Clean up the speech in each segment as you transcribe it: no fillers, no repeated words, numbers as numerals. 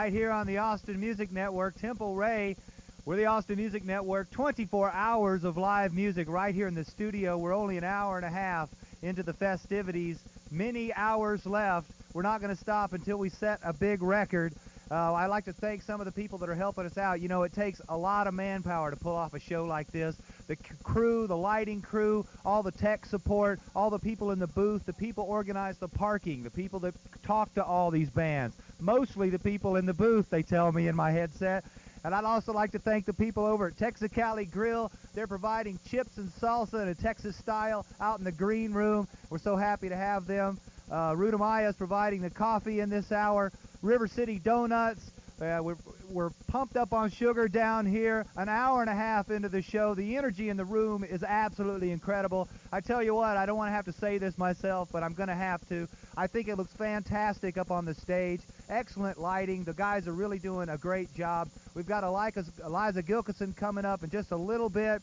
Right here on the Austin Music Network, Temple Ray. We're the Austin Music Network, 24 hours of live music right here in the studio. We're only an hour and a half into the festivities, many hours left. We're not going to stop until we set a big record. I'd like to thank some of the people that are helping us out. You know, it takes a lot of manpower to pull off a show like this. The crew, the lighting crew, all the tech support, all the people in the booth, the people organize the parking, the people that talk to all these bands, mostly the people in the booth, they tell me in my headset. And I'd also like to thank the people over at Texicali Grill. They're providing chips and salsa in a Texas style out in the green room. We're so happy to have them. Ruta Maya is providing the coffee in this hour. River City Donuts. We're pumped up on sugar down here. An hour and a half into the show. The energy in the room is absolutely incredible. I tell you what, I don't want to have to say this myself, but I'm going to have to. I think it looks fantastic up on the stage. Excellent lighting. The guys are really doing a great job. We've got Eliza Gilkyson coming up in just a little bit,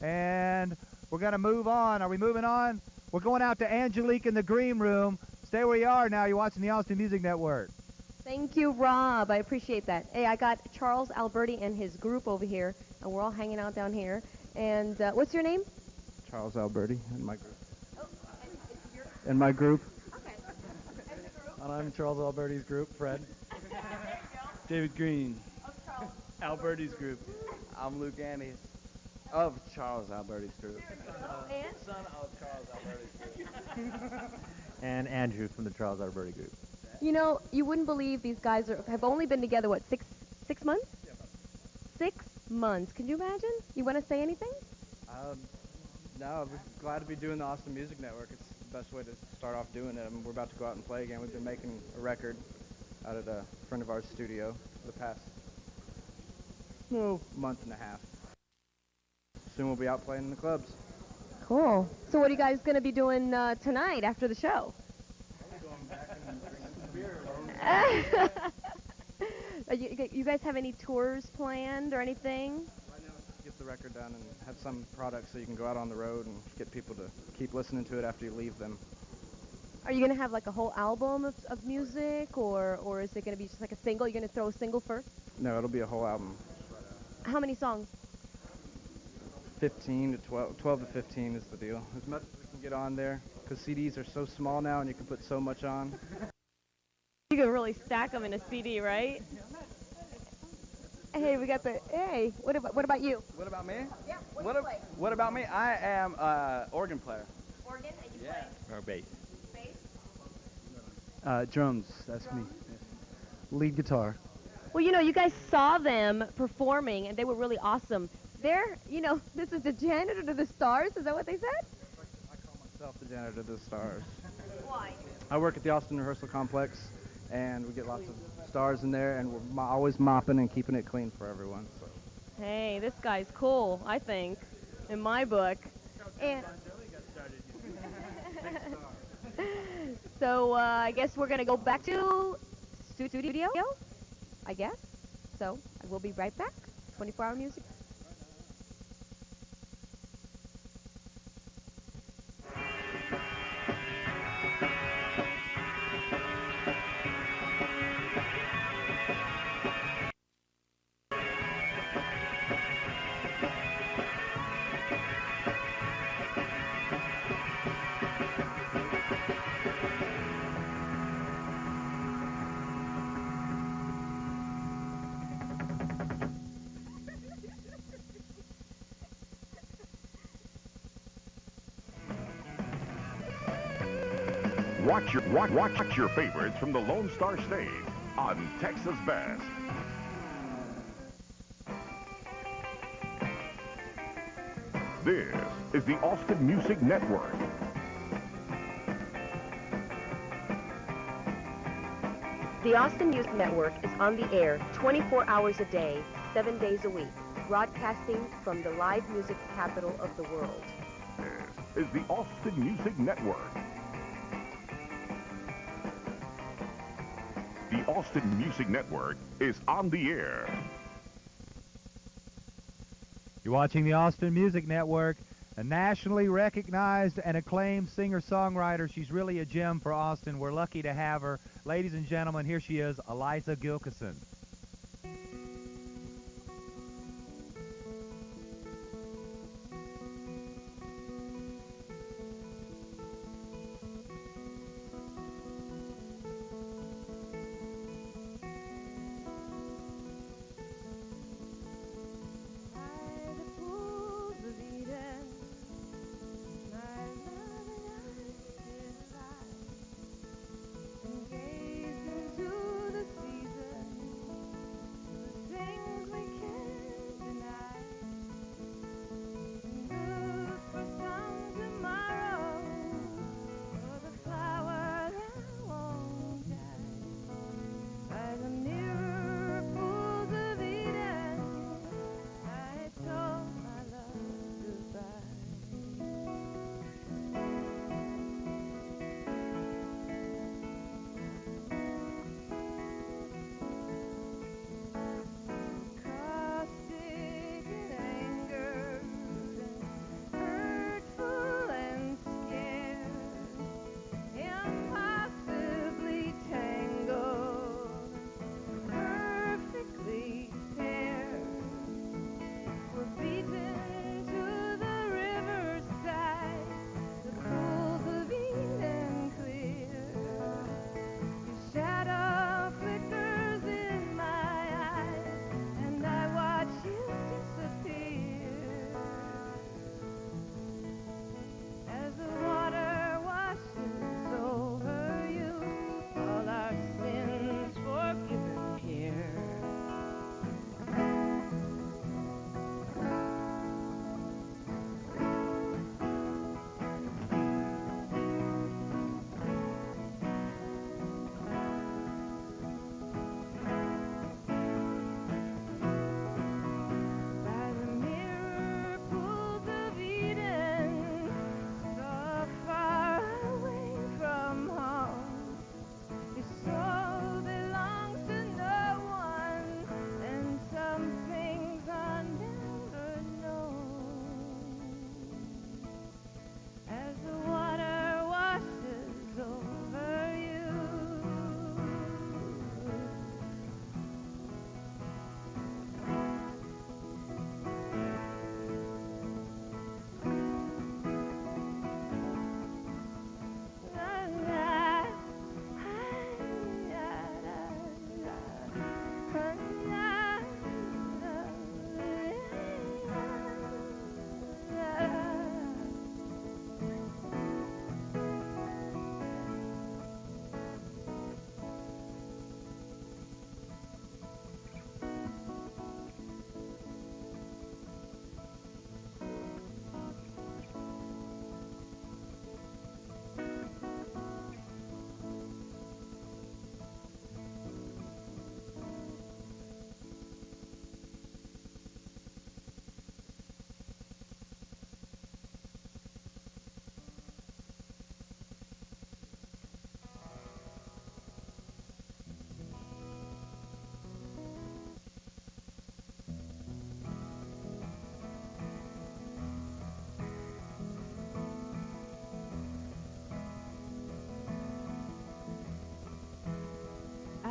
and we're going to move on. Are we moving on? We're going out to Angelique in the green room. Stay where you are now. You're watching the Austin Music Network. Thank you, Rob. I appreciate that. Hey, I got Charles Alberti and his group over here, and we're all hanging out down here. And what's your name? Charles Alberti and my group. Oh, And my group. okay. And the group? And I'm Charles Alberti's group, Fred. David Green. Oh, Charles. Alberti's group. I'm Luke Annis of Charles Alberti's group. And? Son of Charles Alberti's group. And Andrew from the Charles Alberti group. You know, you wouldn't believe these guys have only been together, what, six months? Yeah, 6 months. Can you imagine? You want to say anything? No, I'm glad to be doing the Austin Music Network. It's the best way to start off doing it. I mean, we're about to go out and play again. We've been making a record out at a friend of ours' studio for the past month and a half. Soon we'll be out playing in the clubs. Cool. So what are you guys going to be doing tonight after the show? Going back and drinking some beer. You guys have any tours planned or anything? Right now, let's get the record done and have some products so you can go out on the road and get people to keep listening to it after you leave them. Are you going to have like a whole album of music, or is it going to be just like a single? You're going to throw a single first? No, it'll be a whole album. How many songs? 15 to 12 to 15 is the deal. As much as we can get on there, because CDs are so small now and you can put so much on. You can really stack them in a CD, right? Hey, we got the, hey, what about you? What about me? Yeah, What about me? I am organ player. Organ, and you Yeah. Or bass. play bass? Drums, that's me. Lead guitar. Well, you know, you guys saw them performing, and they were really awesome. They're, you know, this is the janitor to the stars. Is that what they said? I call myself the janitor to the stars. Why? I work at the Austin Rehearsal Complex, and we get lots of stars in there, and we're always mopping and keeping it clean for everyone. So. Hey, this guy's cool, I think, in my book. And so I guess we're going to go back to studio, I guess. So we'll be right back. 24-hour music. Watch your favorites from the Lone Star stage on Texas Best. This is the Austin Music Network. The Austin Music Network is on the air 24 hours a day, 7 days a week, broadcasting from the live music capital of the world. This is the Austin Music Network. The Austin Music Network is on the air. You're watching the Austin Music Network, a nationally recognized and acclaimed singer-songwriter. She's really a gem for Austin. We're lucky to have her. Ladies and gentlemen, here she is, Eliza Gilkyson.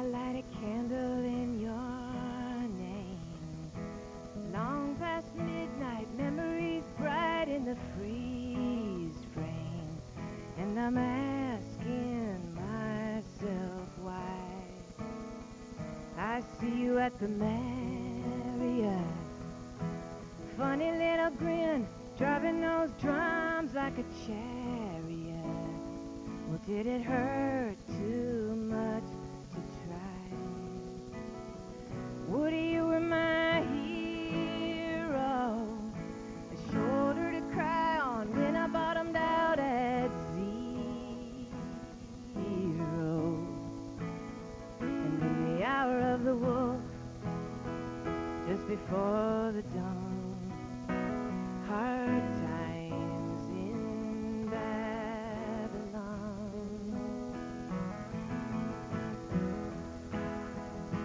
light a candle in your name. Long past midnight, memories bright in the freeze frame. And I'm asking myself why. I see you at the Marriott. Funny little grin, driving those drums like a chariot. Well, did it hurt too much to try? Woody, you were my hero, a shoulder to cry on when I bottomed out at zero. And in the hour of the wolf, just before the dawn, hard times in Babylon.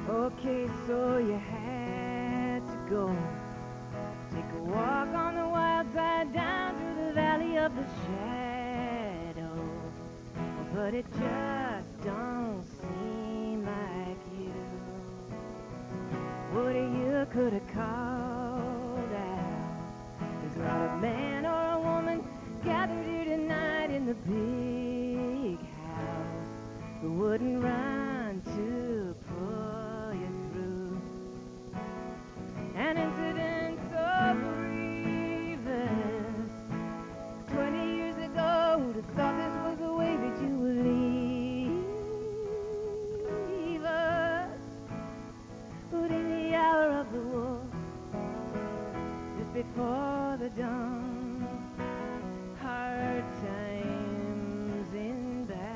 Okay, so you had to go take a walk on the wild side down through the valley of the shadow. But it just don't seem like you. Woody, you could have called out. There's not a man or a woman gathered here tonight in the big house who wouldn't run to pull you through. An incident so grievous 20 years ago, who'd have thought this was the way that you would leave us? But in the hour of the wolf, just before the dawn, hard times in Babylon.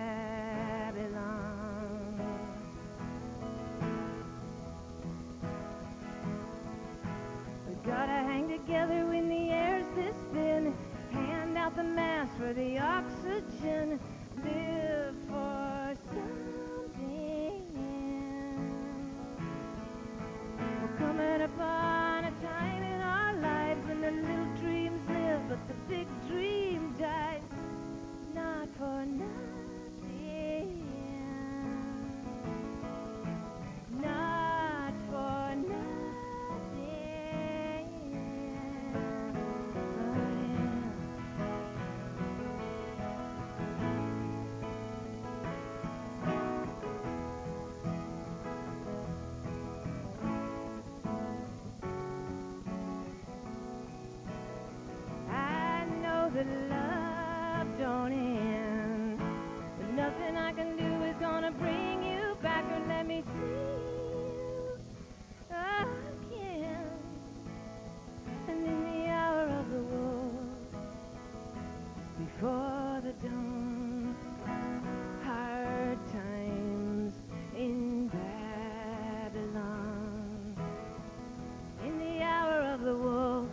We gotta hang together when the air's this thin. Hand out the mask for the oxygen. Live for something. We're coming upon a time in our lives when the little dreams live, but the big dream dies. Not for nothing. Not for nothing. I know that love don't end, but nothing I can do is gonna bring you back or let me see you again. And in the hour of the wolf, before the dawn, hard times in Babylon. In the hour of the wolf,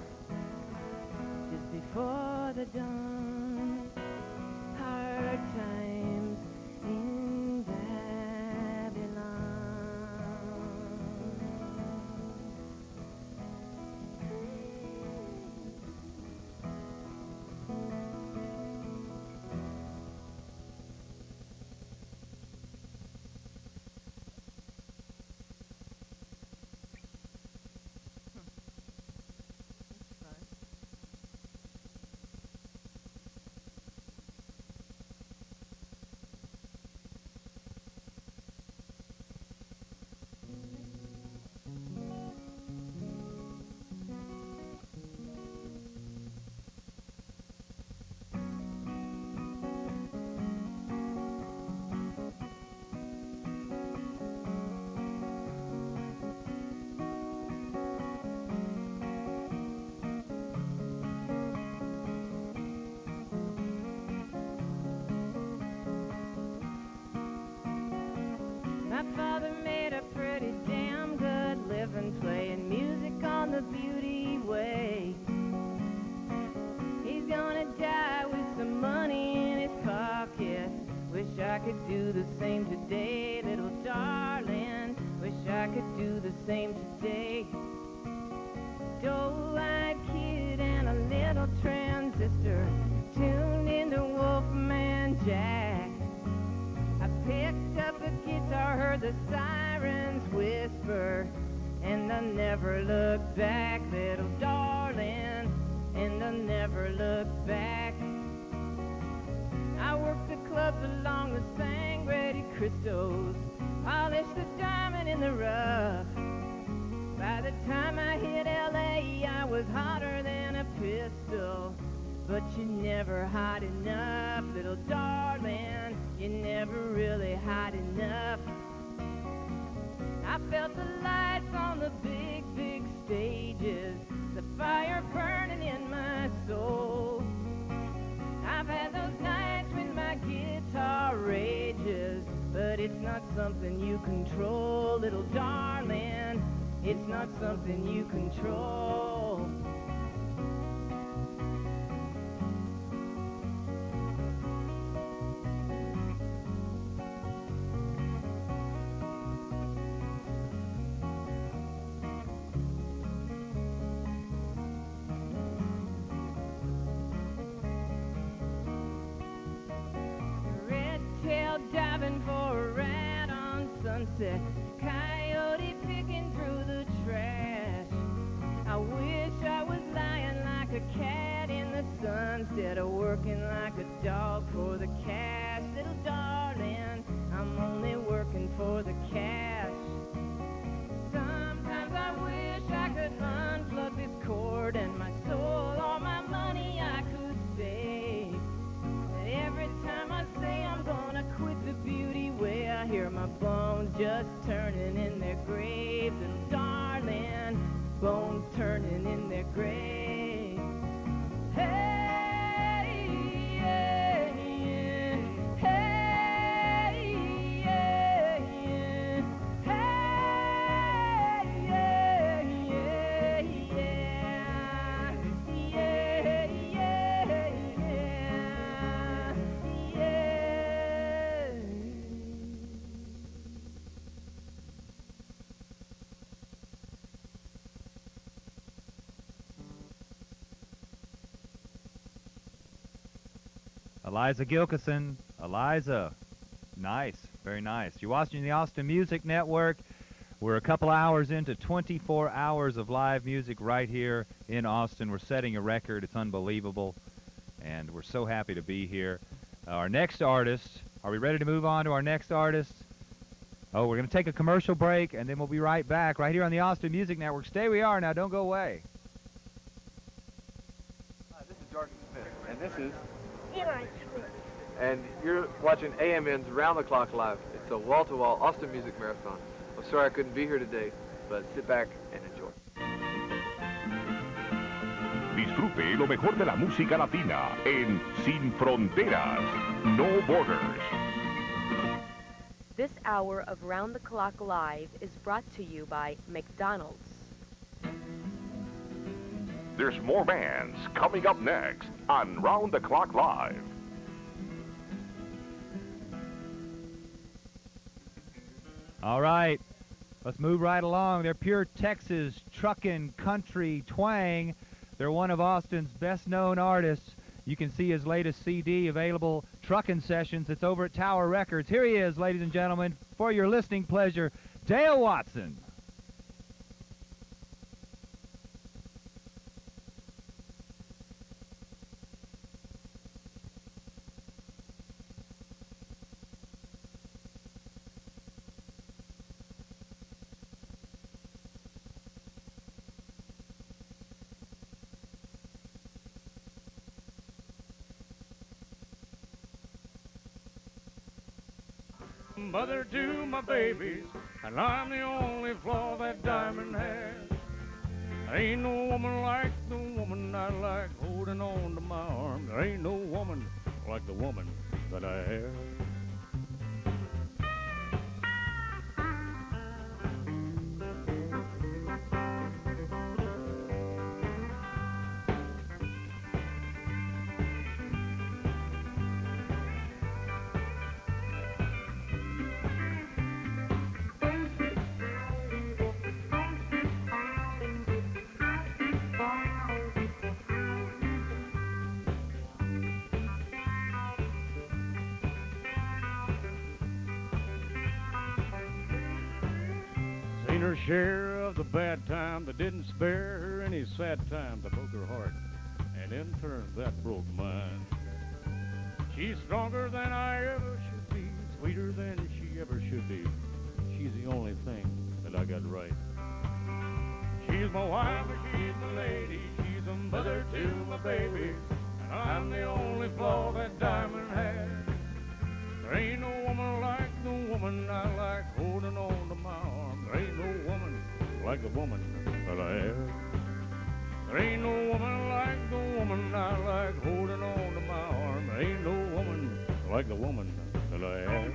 just before the dawn, hard times in Babylon. My father made a pretty damn good living playing music on the beauty way. He's gonna die with some money in his pocket. Wish I could do the same today, little darling. Wish I could do the same today. Doe-eyed kid and a little transistor tuned into Wolfman Jack. I picked up a guitar, heard the sirens whisper, and I never looked back, little darling, and I never looked back. I worked the clubs along the Sangre Cristos, polished the diamond in the rough. By the time I hit L.A., I was hotter than a pistol. But you're never hot enough, little darling, you're never really hot enough. I felt the lights on the big, big stages, the fire burning in my soul. I've had those nights when my guitar rages, but it's not something you control, little darling, it's not something you control. Diving for a rat on Sunset, coyote picking through the trash. I wish I was lying like a cat in the sun instead of working like a dog for the cash. Little darling, I'm only working for the cash. Sometimes I wish I could unplug this cord and my soul, all my money I could save. Every time I say I'm gonna quit the beauty way, I hear my bones just turning in their graves. And darling, bones turning in their graves. Hey, yeah, yeah. Hey, yeah, yeah. Hey, yeah, yeah, yeah. Yeah, yeah, yeah. Eliza Gilkyson. Eliza. Nice. Very nice. You're watching the Austin Music Network. We're a couple hours into 24 hours of live music right here in Austin. We're setting a record. It's unbelievable. And we're so happy to be here. Our next artist, are we ready to move on to our next artist? Oh, we're going to take a commercial break, and then we'll be right back right here on the Austin Music Network. Stay where we are now. Don't go away. Hi, this is Jordan Smith, and this is Eli Smith. And you're watching AMN's Round the Clock Live. It's a wall-to-wall Austin Music Marathon. I'm sorry I couldn't be here today, but sit back and enjoy. Disfrute lo mejor de la música latina en Sin Fronteras, No Borders. This hour of Round the Clock Live is brought to you by McDonald's. There's more bands coming up next on Round the Clock Live. All right, let's move right along. They're pure Texas truckin' country twang. They're one of Austin's best-known artists. You can see his latest CD available, Truckin' Sessions. It's over at Tower Records. Here he is, ladies and gentlemen, for your listening pleasure, Dale Watson. Mother to my babies, and I'm the only flaw that diamond has. Ain't no woman like the woman I like, holding on to my arm. There ain't no woman like the woman that I have. her share of the bad time that didn't spare her any sad time that broke her heart, and in turn that broke mine. She's stronger than I ever should be, sweeter than she ever should be. She's the only thing that I got right. She's my wife, she's my lady, she's a mother to my babies, and I'm the only flaw that diamond has. There ain't no woman like the woman I like, holding on to my arm. There ain't no woman like the woman that I have. There ain't no woman like the woman I like, holding on to my arm. There ain't no woman like the woman that I have.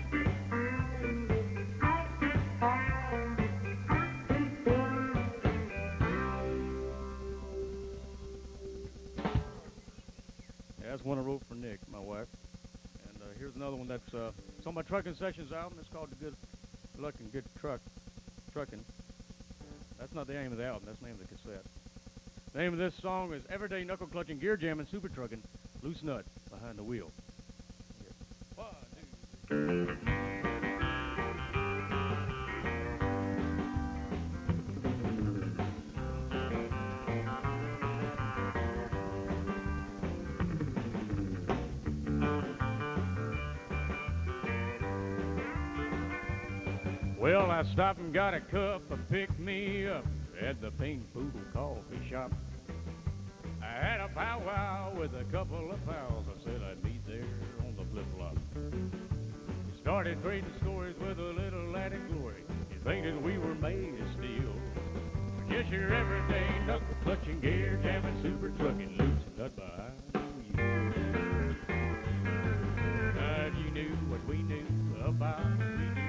Yeah, that's one I wrote for Nick, my wife. And here's another one that's it's on my Trucking Sessions album. It's called The Good Luck and Good Trucking. That's not the name of the album. That's the name of the cassette. The name of this song is Everyday Knuckle Clutching, Gear Jamming, Super Trucking, Loose Nut Behind the Wheel. One, two, three. Well, I stopped and got a cup of pick-me-up at the Pink Poodle Coffee Shop. I had a powwow with a couple of pals. I said I'd meet there on the flip-flop. Started trading stories with a little laddie glory. You think that we were made of steel. Just your everyday knuckle-clutching, gear-jamming, super trucking, loose nut behind the wheel. Now, if you knew what we knew about what we do,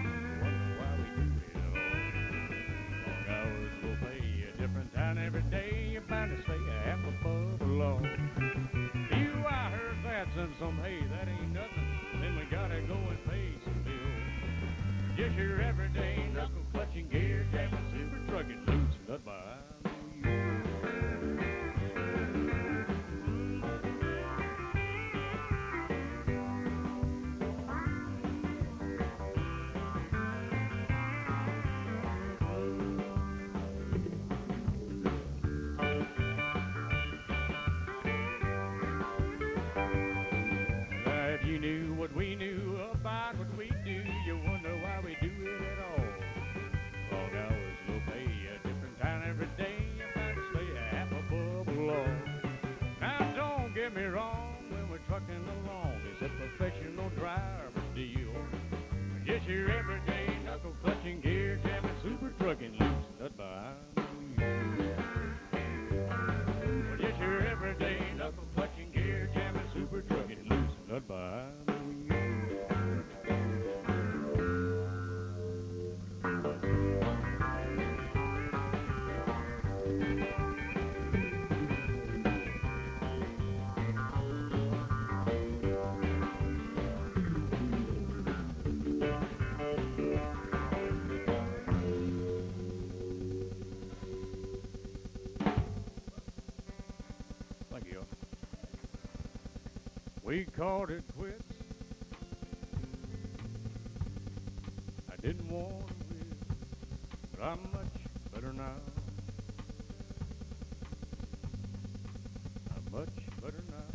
every day you're bound to stay a half above the law. You, I heard that, and some, hey, that ain't nothing. Then we gotta go and pay some bills. Just your everyday knuckle clutching, gear jamming, super trucking, loose nut behind the wheel. We knew about what we do, you wonder why we do it at all. Long hours, no pay, a different time every day, you're bound to stay a half above the law. Now don't get me wrong, when we're trucking along, it's a professional driver's deal. Just your everyday knuckle clutching, gear jamming, super trucking, loose nut behind the wheel. Just your everyday knuckle clutching, gear jamming, super trucking, loose nut behind the wheel. We called it quits. I didn't want to live, but I'm much better now. I'm much better now.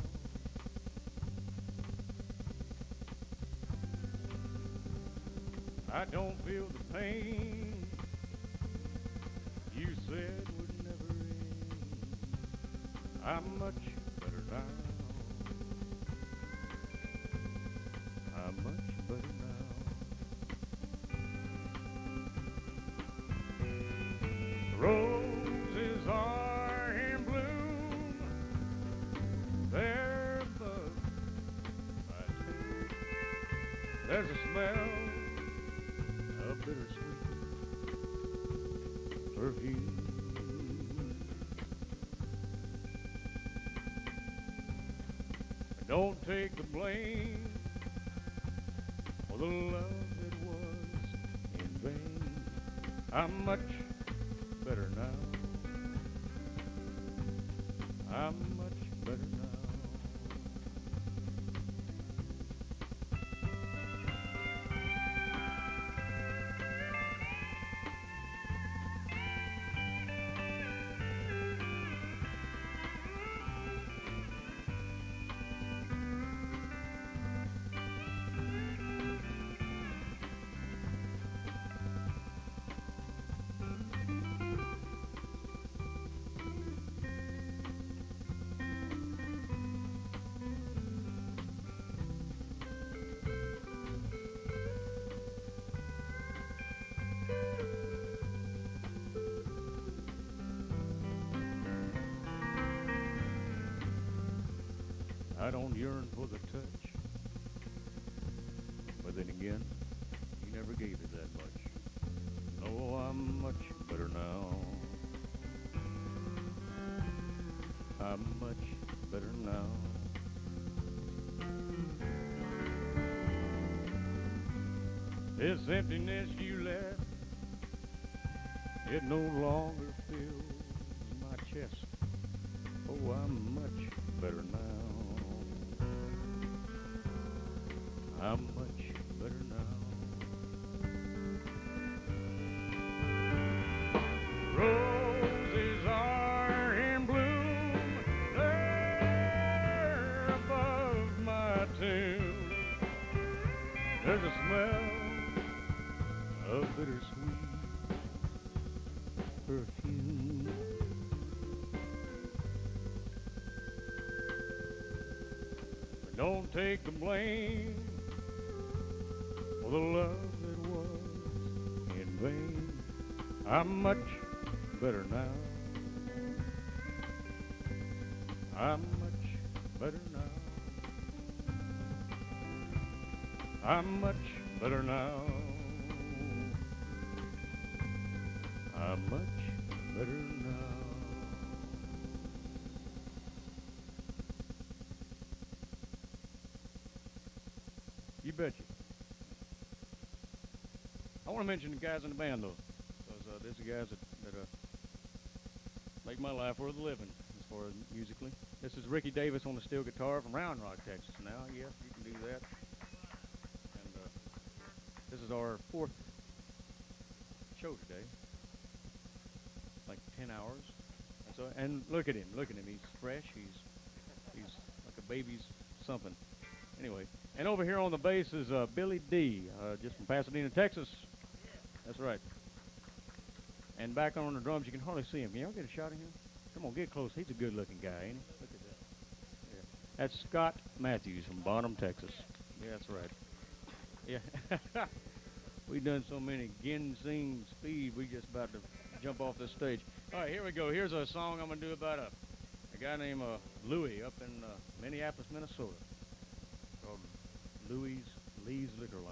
I don't feel the pain you said would never end. I'm much better now. I'm much better now. Roses are in bloom. They're buds I take. There's a smell of bittersweet perfume. Don't take the blame for the love that was in vain. I'm much better now. I'm much better now. I don't yearn for the touch. But then again, you never gave it that much. No, I'm much better now. I'm much better now. This emptiness you left, it no longer fills my chest. Oh, I'm much better now. I'm much better now. Roses are in bloom there above my tomb. There's a smell of bittersweet perfume. But don't take the blame for the love that was in vain. I'm much better now. I'm much better now. I'm much better now. I'm much better now. You betcha. I want to mention the guys in the band, though, because there's the guys that make my life worth living as far as musically. This is Ricky Davis on the steel guitar from Round Rock, Texas. Now, yes, you can do that. And this is our 4th show today. Like 10 hours. And look at him. He's fresh. He's like a baby's something. Anyway, and over here on the bass is Billy D, just from Pasadena, Texas. That's right. And back on the drums, you can hardly see him. Can y'all get a shot of him? Come on, get close. He's a good-looking guy, ain't he? Look at that. Yeah. That's Scott Matthews from Bonham, Texas. Yeah, that's right. Yeah. We've done so many ginseng speed, we just about to jump off this stage. All right, here we go. Here's a song I'm going to do about a guy named Louis up in Minneapolis, Minnesota, called Lee's Liquor Lounge.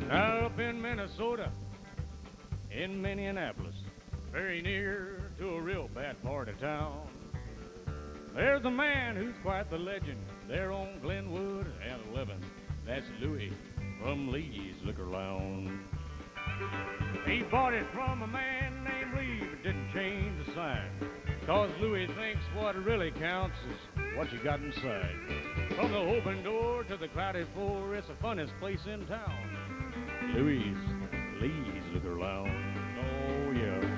Now up in Minnesota, in Minneapolis, very near to a real bad part of town, there's a man who's quite the legend there on Glenwood and 11. That's Louis from Lee's Liquor Lounge. He bought it from a man named Lee, but didn't change the sign, 'cause Louis thinks what really counts is what you got inside. From the open door to the crowded floor, it's the funnest place in town. Lee's Liquor Lounge. Oh, yeah.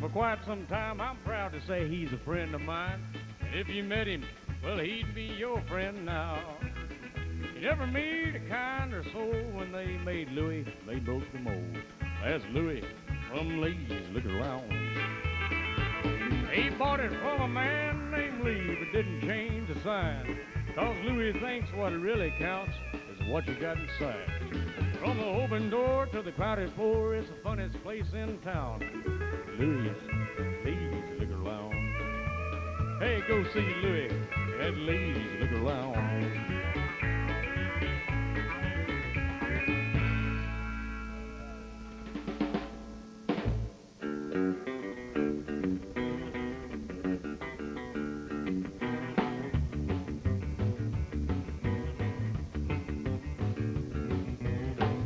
For quite some time, I'm proud to say he's a friend of mine. And if you met him, well, he'd be your friend now. You never meet a kinder soul. When they made Louis, they broke the mold. That's Louis from Lee's Liquor Lounge. He bought it from a man named Lee, but didn't change the sign, 'cause Louis thinks what really counts is what you got inside. From the open door to the crowded floor, it's the funnest place in town. Lee's Liquor Lounge. Hey, go see Louis at Lee's Liquor Lounge.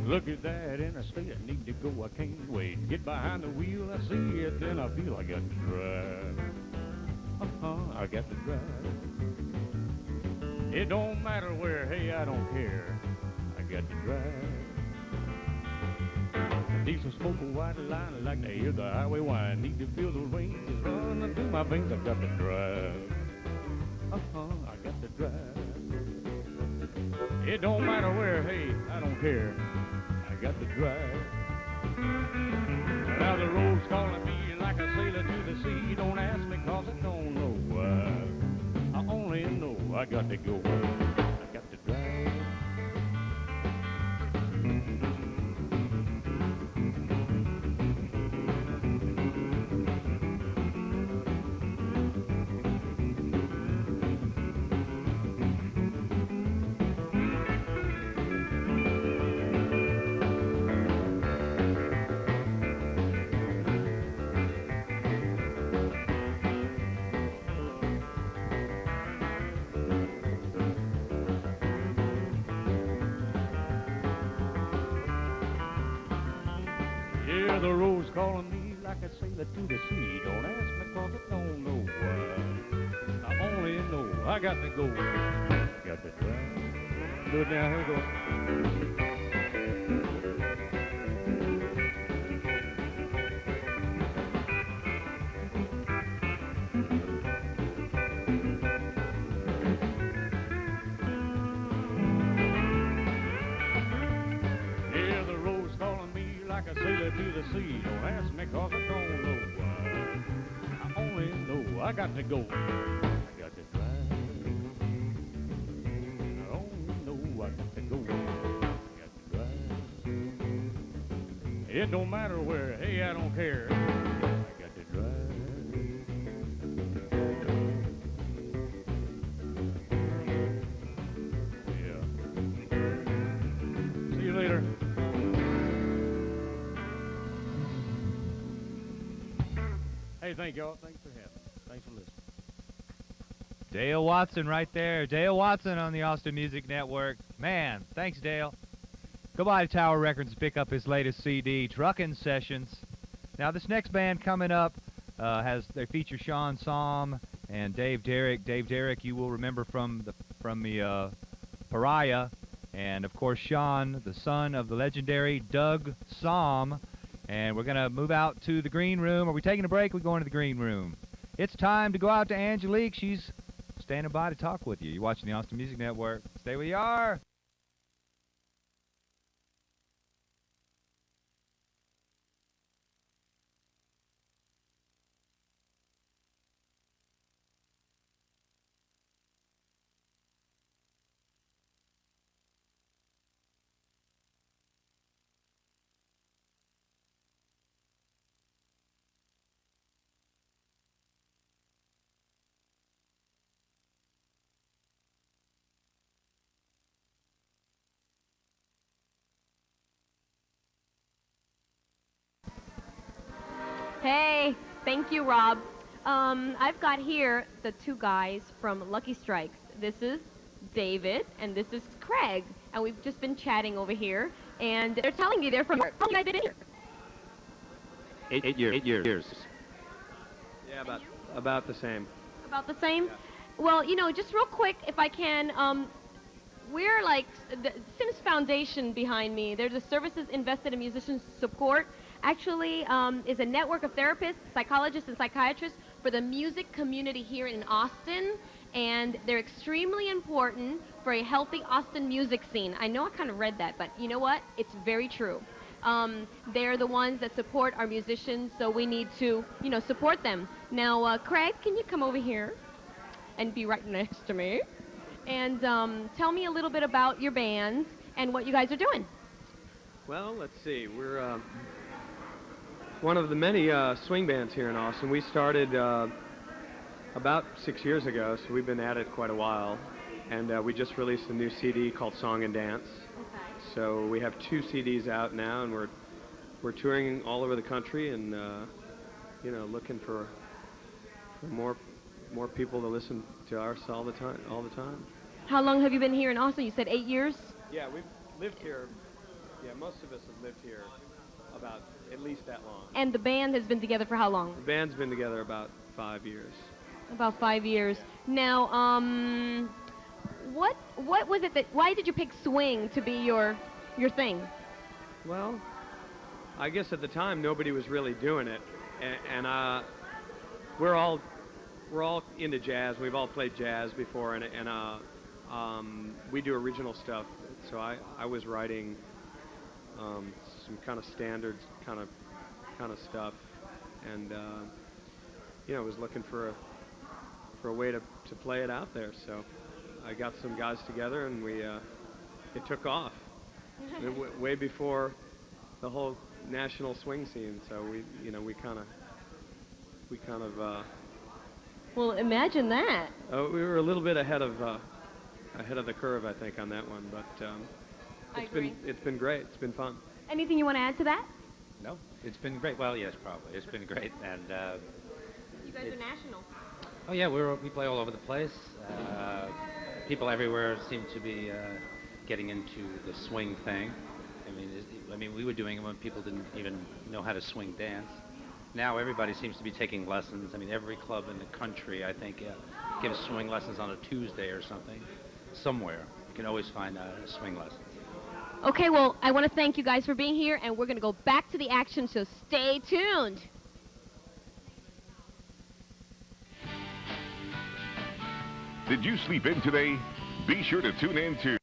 Look at that interstate, I need to go, I can't wait. Get behind the wheel, I see it, then I feel I got to drive. I got to drive. It don't matter where, hey, I don't care. I got to drive. A diesel smoke, a white line, like to hear the highway whine. Need to feel those wings just running through my veins. I got to drive. I got to drive. It don't matter where, hey, I don't care. I got to drive. Now the road's calling me like a sailor to the sea. Don't ask me 'cause I don't know why. I only know I got to go. I got to drive. Yeah, the road's calling me like a sailor to the sea. Don't ask me 'cause I don't know why. I only know I got to go. Got to drive. Do it now, here we go. Yeah, the road's calling me like a sailor to the sea. Don't ask me 'cause I don't know why. I only know I got to go. I got to drive. I only know I got to go. I got to drive. It don't matter where, hey, I don't care. I got to drive. Yeah. See you later. Hey, thank y'all. Thanks for having me. Thanks for listening. Dale Watson right there. Dale Watson on the Austin Music Network. Man, thanks, Dale. Go by to Tower Records and pick up his latest CD, Truckin' Sessions. Now, this next band coming up they feature Sean Somm and Dave Derrick. Dave Derrick, you will remember from the Pariah, and of course Sean, the son of the legendary Doug Somm. And we're gonna move out to the green room. Are we taking a break? We're going to the green room. It's time to go out to Angelique. She's standing by to talk with you. You're watching the Austin Music Network. Stay where you are. Hey, thank you, Rob. I've got here the two guys from Lucky Strikes. This is David, and this is Craig. And we've just been chatting over here, and they're telling me they're from... How long have you guys been in here? 8 years. Yeah, about the same. About the same? Yeah. Well, you know, just real quick, if I can, we're like the Sims Foundation behind me. There's a services invested in musicians support. Actually, is a network of therapists, psychologists, and psychiatrists for the music community here in Austin, and they're extremely important for a healthy Austin music scene. I know I kind of read that, but you know what? It's very true. They're the ones that support our musicians, so we need to, you know, support them. Now, Craig, can you come over here and be right next to me? And tell me a little bit about your band and what you guys are doing. Well, let's see. We're one of the many swing bands here in Austin. We started about 6 years ago, so we've been at it quite a while. And we just released a new CD called Song and Dance. Okay. So we have 2 CDs out now, and we're touring all over the country, and you know, looking for more people to listen to us all the time. How long have you been here in Austin? You said 8 years? Yeah, we've lived here. Yeah, most of us have lived here about at least that long. And the band has been together for how long? The band's been together about 5 years. About 5 years. Now, what was it that? Why did you pick swing to be your thing? Well, I guess at the time nobody was really doing it, and we're all into jazz. We've all played jazz before, and we do original stuff. So I was writing some kind of standards kind of stuff, and you know, was looking for a way to play it out there. So I got some guys together, and it took off way before the whole national swing scene. So we kind of Well, imagine that. we were a little bit ahead of the curve, I think, on that one. But it's been great. It's been fun. Anything you want to add to that? No, it's been great. Well, yes, probably. It's been great, and You guys are national. oh yeah, we play all over the place. People everywhere seem to be getting into the swing thing. I mean, we were doing it when people didn't even know how to swing dance. Now everybody seems to be taking lessons. I mean, every club in the country, I think, gives swing lessons on a Tuesday or something. Somewhere, you can always find swing lessons. Okay, well, I want to thank you guys for being here, and we're going to go back to the action, so stay tuned. Did you sleep in today? Be sure to tune in to